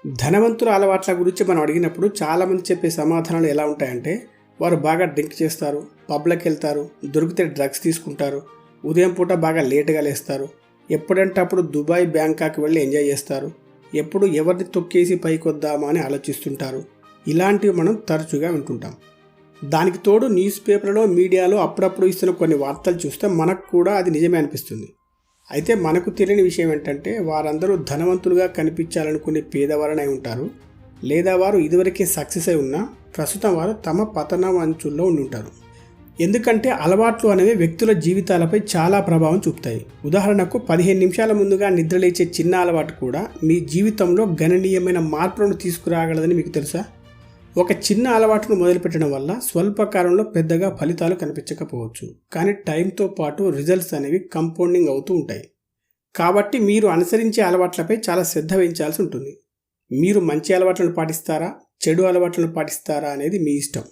ధనవంతుల అలవాట్ల గురించి మనం అడిగినప్పుడు చాలామంది చెప్పే సమాధానాలు ఎలా ఉంటాయంటే, వారు బాగా డ్రింక్ చేస్తారు, పబ్లకు వెళ్తారు, దొరికితే డ్రగ్స్ తీసుకుంటారు, ఉదయం పూట బాగా లేటుగా లేస్తారు, ఎప్పుడంటే అప్పుడు దుబాయ్, బ్యాంకాక్ వెళ్ళి ఎంజాయ్ చేస్తారు, ఎప్పుడు ఎవరిని తొక్కేసి పైకి వద్దామా అని ఆలోచిస్తుంటారు. ఇలాంటివి మనం తరచుగా వింటుంటాం. దానికి తోడు న్యూస్ పేపర్లో, మీడియాలో అప్పుడప్పుడు ఇస్తున్న కొన్ని వార్తలు చూస్తే మనకు కూడా అది నిజమే అనిపిస్తుంది. అయితే మనకు తెలియని విషయం ఏంటంటే, వారందరూ ధనవంతులుగా కనిపించాలనుకునే పేదవారనై ఉంటారు, లేదా వారు ఇదివరకే సక్సెస్ అయి ఉన్నా ప్రస్తుతం వారు తమ పతనం అంచుల్లో ఉండి ఉంటారు. ఎందుకంటే అలవాట్లు అనేవి వ్యక్తుల జీవితాలపై చాలా ప్రభావం చూపుతాయి. ఉదాహరణకు 15 నిమిషాల ముందుగా నిద్రలేచే చిన్న అలవాటు కూడా మీ జీవితంలో గణనీయమైన మార్పులను తీసుకురాగలదని మీకు తెలుసా? ఒక చిన్న అలవాటును మొదలుపెట్టడం వల్ల స్వల్పకాలంలో పెద్దగా ఫలితాలు కనిపించకపోవచ్చు, కానీ టైంతో పాటు రిజల్ట్స్ అనేవి కంపౌండింగ్ అవుతూ ఉంటాయి. కాబట్టి మీరు అనుసరించే అలవాట్లపై చాలా శ్రద్ధ వహించాల్సి ఉంటుంది. మీరు మంచి అలవాట్లను పాటిస్తారా, చెడు అలవాట్లను పాటిస్తారా అనేది మీ ఇష్టం.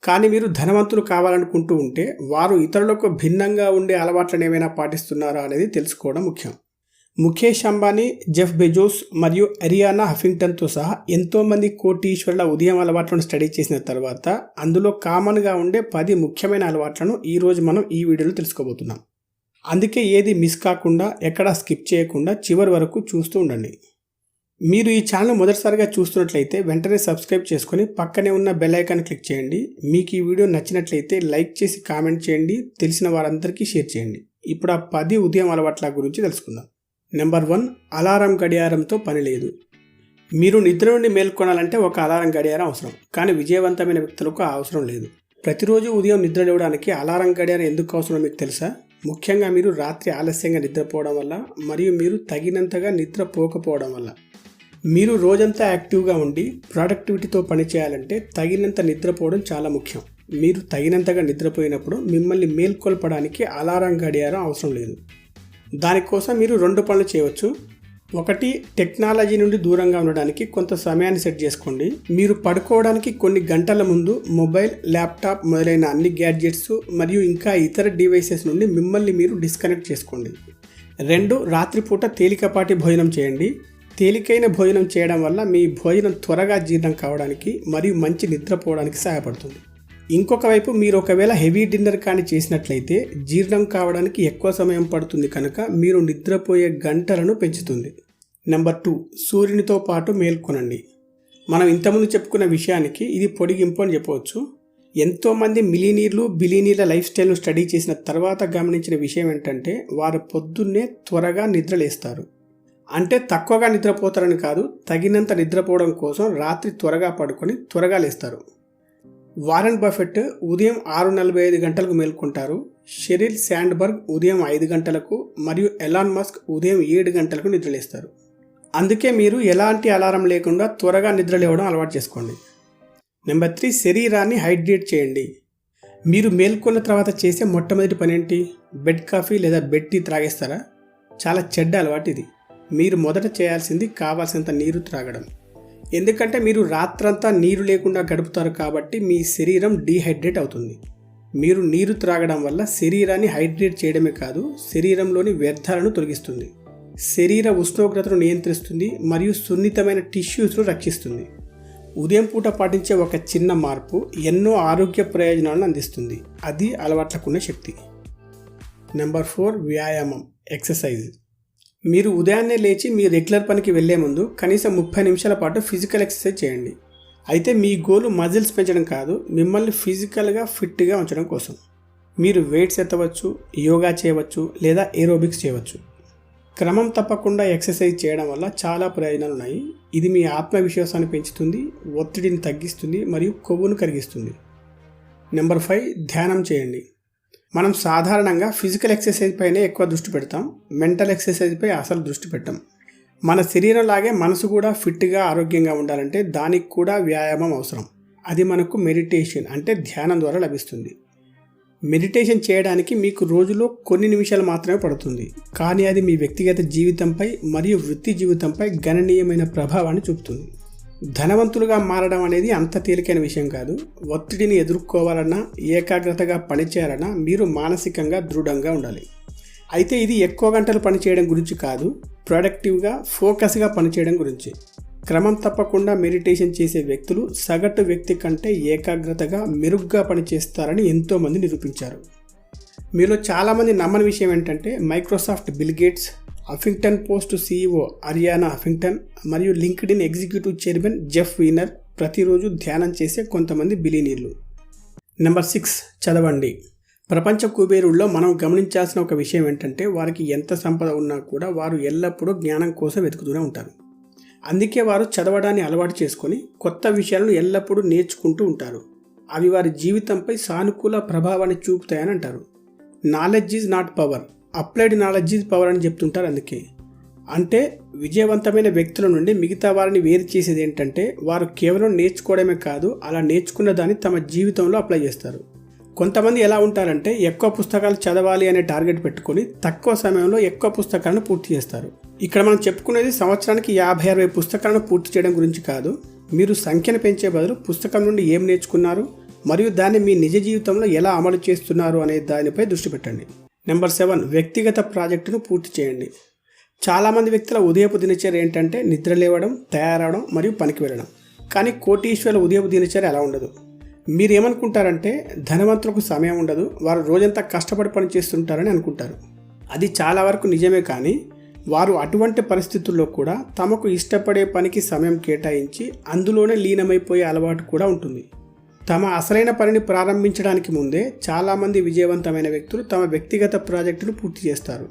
కానీ మీరు ధనవంతులు కావాలనుకుంటూ ఉంటే వారు ఇతరులకు భిన్నంగా ఉండే అలవాట్లను ఏమైనా పాటిస్తున్నారా అనేది తెలుసుకోవడం ముఖ్యం. ముఖేష్ అంబానీ, జెఫ్ బెజోస్ మరియు అరియానా హఫింగ్టన్తో సహా ఎంతోమంది కోటీశ్వరుల ఉదయం అలవాట్లను స్టడీ చేసిన తర్వాత అందులో కామన్గా ఉండే 10 ముఖ్యమైన అలవాట్లను ఈరోజు మనం ఈ వీడియోలో తెలుసుకోబోతున్నాం. అందుకే ఏది మిస్ కాకుండా, ఎక్కడా స్కిప్ చేయకుండా చివరి వరకు చూస్తూ ఉండండి. మీరు ఈ ఛానల్ మొదటిసారిగా చూస్తున్నట్లయితే వెంటనే సబ్స్క్రైబ్ చేసుకొని పక్కనే ఉన్న బెల్ ఐకాన్ క్లిక్ చేయండి. మీకు ఈ వీడియో నచ్చినట్లయితే లైక్ చేసి కామెంట్ చేయండి, తెలిసిన వారందరికీ షేర్ చేయండి. ఇప్పుడు ఆ 10 ఉదయం అలవాట్ల గురించి తెలుసుకుందాం. నెంబర్ 1, అలారం గడియారంతో పని లేదు. మీరు నిద్ర నుండి మేల్కొనాలంటే ఒక అలారం గడియారం అవసరం, కానీ విజయవంతమైన వ్యక్తులకు ఆ అవసరం లేదు. ప్రతిరోజు ఉదయం నిద్ర లేవడానికి అలారం గడియారం ఎందుకు అవసరం మీకు తెలుసా? ముఖ్యంగా మీరు రాత్రి ఆలస్యంగా నిద్రపోవడం వల్ల మరియు మీరు తగినంతగా నిద్రపోకపోవడం వల్ల. మీరు రోజంతా యాక్టివ్గా ఉండి ప్రొడక్టివిటీతో పనిచేయాలంటే తగినంత నిద్రపోవడం చాలా ముఖ్యం. మీరు తగినంతగా నిద్రపోయినప్పుడు మిమ్మల్ని మేల్కొల్పడానికి అలారం గడియారం అవసరం లేదు. దానికోసం మీరు 2 పనులు చేయవచ్చు. 1, టెక్నాలజీ నుండి దూరంగా ఉండడానికి కొంత సమయాన్ని సెట్ చేసుకోండి. మీరు పడుకోవడానికి కొన్ని గంటల ముందు మొబైల్, ల్యాప్టాప్ మొదలైన అన్ని గ్యాడ్జెట్స్ మరియు ఇంకా ఇతర డివైసెస్ నుండి మిమ్మల్ని మీరు డిస్కనెక్ట్ చేసుకోండి. 2, రాత్రిపూట తేలికపాటి భోజనం చేయండి. తేలికైన భోజనం చేయడం వల్ల మీ భోజనం త్వరగా జీర్ణం కావడానికి మరియు మంచి నిద్రపోవడానికి సహాయపడుతుంది. ఇంకొక వైపు మీరు ఒకవేళ హెవీ డిన్నర్ కానీ చేసినట్లయితే జీర్ణం కావడానికి ఎక్కువ సమయం పడుతుంది, కనుక మీరు నిద్రపోయే గంటలను పెంచుతుంది. నెంబర్ 2, సూర్యునితో పాటు మేల్కొనండి. మనం ఇంతకుముందు చెప్పుకున్న విషయానికి ఇది పొడిగింపు అని చెప్పవచ్చు. ఎంతోమంది మిలియనీర్లు, బిలియనీర్ల లైఫ్ స్టైల్ను స్టడీ చేసిన తర్వాత గమనించిన విషయం ఏంటంటే, వారు పొద్దున్నే త్వరగా నిద్రలేస్తారు. అంటే తక్కువగా నిద్రపోతారని కాదు, తగినంత నిద్రపోవడం కోసం రాత్రి త్వరగా పడుకొని త్వరగా లేస్తారు. వారెన్ బఫెట్ ఉదయం 6:45 గంటలకు మేల్కొంటారు. షెరిల్ శాండ్బర్గ్ ఉదయం 5 గంటలకు మరియు ఎలాన్ మస్క్ ఉదయం 7 గంటలకు నిద్రలేస్తారు. అందుకే మీరు ఎలాంటి అలారం లేకుండా త్వరగా నిద్రలేవడం అలవాటు చేసుకోండి. నెంబర్ 3, శరీరాన్ని హైడ్రేట్ చేయండి. మీరు మేల్కొన్న తర్వాత చేసే మొట్టమొదటి పని ఏంటి? బెడ్ కాఫీ లేదా బెడ్ టీ త్రాగేస్తారా? చాలా చెడ్డ అలవాటు ఇది. మీరు మొదట చేయాల్సింది కావాల్సినంత నీరు త్రాగడం. ఎందుకంటే మీరు రాత్రంతా నీరు లేకుండా గడుపుతారు కాబట్టి మీ శరీరం డీహైడ్రేట్ అవుతుంది. మీరు నీరు త్రాగడం వల్ల శరీరాన్ని హైడ్రేట్ చేయడమే కాదు, శరీరంలోని వ్యర్థాలను తొలగిస్తుంది, శరీర ఉష్ణోగ్రతను నియంత్రిస్తుంది మరియు సున్నితమైన టిష్యూస్ను రక్షిస్తుంది. ఉదయం పూట పాటించే ఒక చిన్న మార్పు ఎన్నో ఆరోగ్య ప్రయోజనాలను అందిస్తుంది. అది అలవాట్లకున్న శక్తి. నెంబర్ 4, వ్యాయామం, ఎక్సర్సైజ్. మీరు ఉదయాన్నే లేచి మీ రెగ్యులర్ పనికి వెళ్లే ముందు కనీసం 30 నిమిషాల పాటు ఫిజికల్ ఎక్సర్సైజ్ చేయండి. అయితే మీ గోల్ మజిల్స్ పెంచడం కాదు, మిమ్మల్ని ఫిజికల్గా ఫిట్గా ఉంచడం కోసం. మీరు వెయిట్స్ ఎత్తవచ్చు, యోగా చేయవచ్చు లేదా ఏరోబిక్స్ చేయవచ్చు. క్రమం తప్పకుండా ఎక్సర్సైజ్ చేయడం వల్ల చాలా ప్రయోజనాలు ఉన్నాయి. ఇది మీ ఆత్మవిశ్వాసాన్ని పెంచుతుంది, ఒత్తిడిని తగ్గిస్తుంది మరియు కొవ్వును కరిగిస్తుంది. నెంబర్ 5, ధ్యానం చేయండి. మనం సాధారణంగా ఫిజికల్ ఎక్సర్సైజ్ పైనే ఎక్కువ దృష్టి పెడతాం, మెంటల్ ఎక్సర్సైజ్పై అసలు దృష్టి పెట్టాం. మన శరీరం లాగే మనసు కూడా ఫిట్గా, ఆరోగ్యంగా ఉండాలంటే దానికి కూడా వ్యాయామం అవసరం. అది మనకు మెడిటేషన్ అంటే ధ్యానం ద్వారా లభిస్తుంది. మెడిటేషన్ చేయడానికి మీకు రోజులో కొన్ని నిమిషాలు మాత్రమే పడుతుంది, కానీ అది మీ వ్యక్తిగత జీవితంపై మరియు వృత్తి జీవితంపై గణనీయమైన ప్రభావాన్ని చూపుతుంది. ధనవంతులుగా మారడం అనేది అంత తేలికైన విషయం కాదు. ఒత్తిడిని ఎదుర్కోవాలన్నా, ఏకాగ్రతగా పనిచేయాలన్నా మీరు మానసికంగా దృఢంగా ఉండాలి. అయితే ఇది ఎక్కువ గంటలు పనిచేయడం గురించి కాదు, ప్రొడక్టివ్గా, ఫోకస్గా పనిచేయడం గురించి. క్రమం తప్పకుండా మెడిటేషన్ చేసే వ్యక్తులు సగటు వ్యక్తి కంటే ఏకాగ్రతగా మెరుగ్గా పనిచేస్తారని ఎంతోమంది నిరూపించారు. మీలో చాలామంది నమ్మని విషయం ఏంటంటే Microsoft Bill Gates, Huffington Post CEO Arianna Huffington మరియు LinkedIn executive chairman Jeff Weiner ప్రతిరోజు ధ్యానం చేసే కొంతమంది బిలియనీర్లు. నెంబర్ 6, చదవండి. ప్రపంచ కుబేరుల్లో మనం గమనించాల్సిన ఒక విషయం ఏంటంటే వారికి ఎంత సంపద ఉన్నా కూడా వారు ఎల్లప్పుడూ జ్ఞానం కోసం వెతుకుతూనే ఉంటారు. అందుకే వారు చదవడాన్ని అలవాటు చేసుకొని కొత్త విషయాలను ఎల్లప్పుడూ నేర్చుకుంటూ ఉంటారు. అవి వారి జీవితంపై సానుకూల ప్రభావాన్ని చూపుతాయని అంటారు. Knowledge is not power, applied knowledge is power అని చెప్తుంటారు. అందుకే అంటే విజయవంతమైన వ్యక్తుల నుండి మిగతా వారిని వేరు చేసేది ఏంటంటే వారు కేవలం నేర్చుకోవడమే కాదు, అలా నేర్చుకున్న దాన్ని తమ జీవితంలో అప్లై చేస్తారు. కొంతమంది ఎలా ఉంటారంటే ఎక్కువ పుస్తకాలు చదవాలి అనే టార్గెట్ పెట్టుకొని తక్కువ సమయంలో ఎక్కువ పుస్తకాలను పూర్తి చేస్తారు. ఇక్కడ మనం చెప్పుకునేది సంవత్సరానికి 50-60 పుస్తకాలను పూర్తి చేయడం గురించి కాదు. మీరు సంఖ్యను పెంచే బదులు పుస్తకం నుండి ఏం నేర్చుకున్నారు మరియు దాన్ని మీ నిజ జీవితంలో ఎలా అమలు చేస్తున్నారు అనే దానిపై దృష్టి పెట్టండి. నెంబర్ 7, వ్యక్తిగత ప్రాజెక్టును పూర్తి చేయండి. చాలామంది వ్యక్తుల ఉదయపు దినచర్య ఏంటంటే నిద్ర లేవడం, తయారవడం మరియు పనికి వెళ్ళడం. కానీ కోటీశ్వరుల ఉదయపు దినచర్య అలా ఉండదు. మీరేమనుకుంటారంటే ధనవంతులకు సమయం ఉండదు, వారు రోజంతా కష్టపడి పని చేస్తుంటారని అనుకుంటారు. అది చాలా వరకు నిజమే, కానీ వారు అటువంటి పరిస్థితుల్లో కూడా తమకు ఇష్టపడే పనికి సమయం కేటాయించి అందులోనే లీనమైపోయే అలవాటు కూడా ఉంటుంది. తమ అసలైన పనిని ప్రారంభించడానికి ముందే చాలామంది విజయవంతమైన వ్యక్తులు తమ వ్యక్తిగత ప్రాజెక్టును పూర్తి చేస్తారు.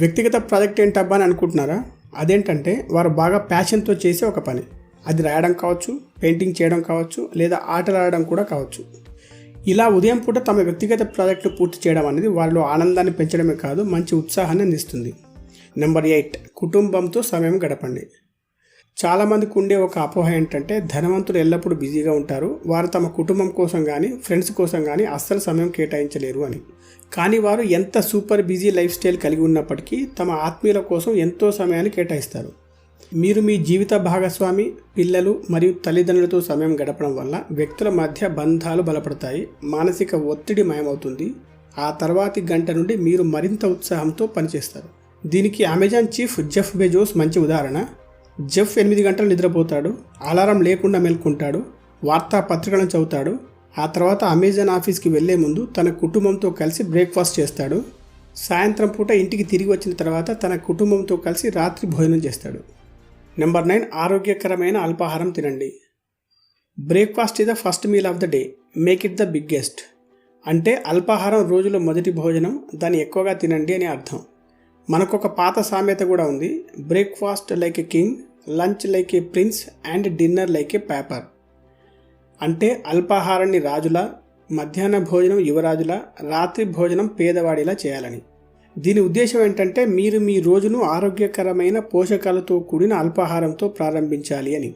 వ్యక్తిగత ప్రాజెక్ట్ ఏంటబ్బా అని అనుకుంటున్నారా? అదేంటంటే వారు బాగా ప్యాషన్తో చేసే ఒక పని. అది రాయడం కావచ్చు, పెయింటింగ్ చేయడం కావచ్చు, లేదా ఆటలు ఆడడం కూడా కావచ్చు. ఇలా ఉదయం పూట తమ వ్యక్తిగత ప్రాజెక్టును పూర్తి చేయడం అనేది వారిలో ఆనందాన్ని పెంచడమే కాదు, మంచి ఉత్సాహాన్ని అందిస్తుంది. నెంబర్ 8, కుటుంబంతో సమయం గడపండి. చాలామందికి ఉండే ఒక అపోహ ఏంటంటే ధనవంతులు ఎల్లప్పుడూ బిజీగా ఉంటారు, వారు తమ కుటుంబం కోసం కానీ ఫ్రెండ్స్ కోసం కానీ అస్సలు సమయం కేటాయించలేరు అని. కానీ వారు ఎంత సూపర్ బిజీ లైఫ్ స్టైల్ కలిగి ఉన్నప్పటికీ తమ ఆత్మీయుల కోసం ఎంతో సమయాన్ని కేటాయిస్తారు. మీరు మీ జీవిత భాగస్వామి, పిల్లలు మరియు తల్లిదండ్రులతో సమయం గడపడం వల్ల వ్యక్తుల మధ్య బంధాలు బలపడతాయి, మానసిక ఒత్తిడి మాయమవుతుంది. ఆ తర్వాతి గంట నుండి మీరు మరింత ఉత్సాహంతో పనిచేస్తారు. దీనికి అమెజాన్ చీఫ్ జెఫ్ బెజోస్ మంచి ఉదాహరణ. జెఫ్ 8 గంటలు నిద్రపోతాడు, అలారం లేకుండా మేల్కొంటాడు, వార్తాపత్రికలను చదువుతాడు. ఆ తర్వాత అమెజాన్ ఆఫీస్కి వెళ్లే ముందు తన కుటుంబంతో కలిసి బ్రేక్ఫాస్ట్ చేస్తాడు. సాయంత్రం పూట ఇంటికి తిరిగి వచ్చిన తర్వాత తన కుటుంబంతో కలిసి రాత్రి భోజనం చేస్తాడు. నెంబర్ 9, ఆరోగ్యకరమైన అల్పాహారం తినండి. Breakfast is the first meal of the day, make it the biggest. అంటే అల్పాహారం రోజులో మొదటి భోజనం, దాన్ని ఎక్కువగా తినండి అని అర్థం. మనకొక పాత సామెత కూడా ఉంది, breakfast like a king, lunch like A prince and dinner like A paper. అంటే అల్పాహారాన్ని రాజులా, మధ్యాహ్న భోజనం యువరాజులా, రాత్రి భోజనం పేదవాడిలా చేయాలని. దీని ఉద్దేశం ఏంటంటే మీరు మీ రోజును ఆరోగ్యకరమైన పోషకాలతో కూడిన అల్పాహారంతో ప్రారంభించాలి అని.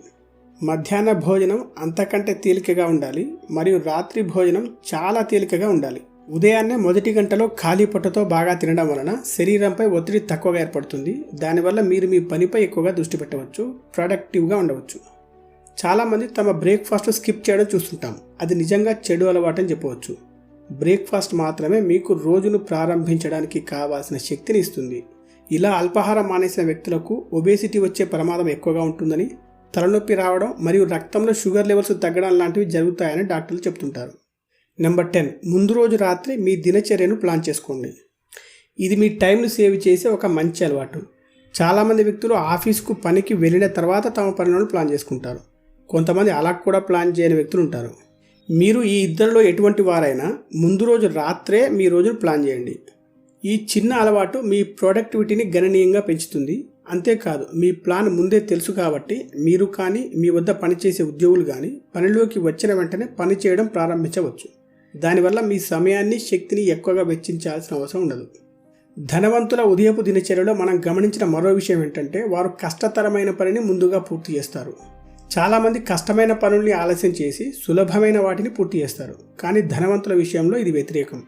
మధ్యాహ్న భోజనం అంతకంటే తేలికగా ఉండాలి మరియు రాత్రి భోజనం చాలా తేలికగా ఉండాలి. ఉదయాన్నే మొదటి గంటలో ఖాళీ పొట్టతో బాగా తినడం వలన శరీరంపై ఒత్తిడి తక్కువగా ఏర్పడుతుంది. దానివల్ల మీరు మీ పనిపై ఎక్కువగా దృష్టి పెట్టవచ్చు, ప్రొడక్టివ్గా ఉండవచ్చు. చాలామంది తమ బ్రేక్ఫాస్ట్ స్కిప్ చేయడం చూస్తుంటాం. అది నిజంగా చెడు అలవాటు అని చెప్పవచ్చు. బ్రేక్ఫాస్ట్ మాత్రమే మీకు రోజును ప్రారంభించడానికి కావాల్సిన శక్తిని ఇస్తుంది. ఇలా అల్పాహారం మానేసిన వ్యక్తులకు ఒబేసిటీ వచ్చే ప్రమాదం ఎక్కువగా ఉంటుందని, తలనొప్పి రావడం మరియు రక్తంలో షుగర్ లెవెల్స్ తగ్గడం లాంటివి జరుగుతాయని డాక్టర్లు చెప్తుంటారు. నెంబర్ 10, ముందు రోజు రాత్రి మీ దినచర్యను ప్లాన్ చేసుకోండి. ఇది మీ టైంను సేవ్ చేసే ఒక మంచి అలవాటు. చాలామంది వ్యక్తులు ఆఫీస్కు పనికి వెళ్ళిన తర్వాత తమ పనులను ప్లాన్ చేసుకుంటారు. కొంతమంది అలా కూడా ప్లాన్ చేయని వ్యక్తులు ఉంటారు. మీరు ఈ ఇద్దరిలో ఎటువంటి వారైనా ముందు రోజు రాత్రే మీ రోజును ప్లాన్ చేయండి. ఈ చిన్న అలవాటు మీ ప్రొడక్టివిటీని గణనీయంగా పెంచుతుంది. అంతేకాదు, మీ ప్లాన్ ముందే తెలుసు కాబట్టి మీరు కానీ మీ వద్ద పనిచేసే ఉద్యోగులు కానీ పనిలోకి వచ్చిన వెంటనే పని చేయడం ప్రారంభించవచ్చు. దానివల్ల మీ సమయాన్ని, శక్తిని ఎక్కువగా వెచ్చించాల్సిన అవసరం ఉండదు. ధనవంతుల ఉదయపు దినచర్యలో మనం గమనించిన మరో విషయం ఏంటంటే వారు కష్టతరమైన పనిని ముందుగా పూర్తి చేస్తారు. చాలామంది కష్టమైన పనుల్ని ఆలస్యం చేసి సులభమైన వాటిని పూర్తి చేస్తారు. కానీ ధనవంతుల విషయంలో ఇది వ్యతిరేకం.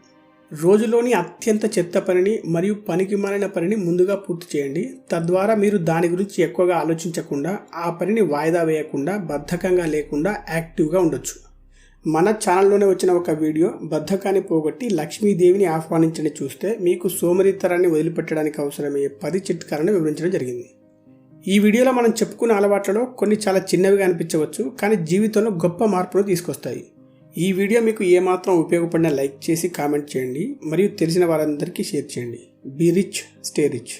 రోజులోని అత్యంత చెత్త పనిని మరియు పనికి మాలిన పనిని ముందుగా పూర్తి చేయండి. తద్వారా మీరు దాని గురించి ఎక్కువగా ఆలోచించకుండా, ఆ పనిని వాయిదా వేయకుండా, బద్ధకంగా లేకుండా యాక్టివ్గా ఉండొచ్చు. మన ఛానల్లోనే వచ్చిన ఒక వీడియో బద్ధకాన్ని పోగొట్టి లక్ష్మీదేవిని ఆహ్వానించని చూస్తే మీకు సోమరితరాన్ని వదిలిపెట్టడానికి అవసరమయ్యే 10 చిట్కాలను వివరించడం జరిగింది. ఈ వీడియోలో మనం చెప్పుకున్న అలవాట్లలో కొన్ని చాలా చిన్నవిగా అనిపించవచ్చు, కానీ జీవితంలో గొప్ప మార్పును తీసుకొస్తాయి. ఈ వీడియో మీకు ఏమాత్రం ఉపయోగపడినా లైక్ చేసి కామెంట్ చేయండి, మరియు తెలిసిన వారందరికీ షేర్ చేయండి. Be rich, stay rich.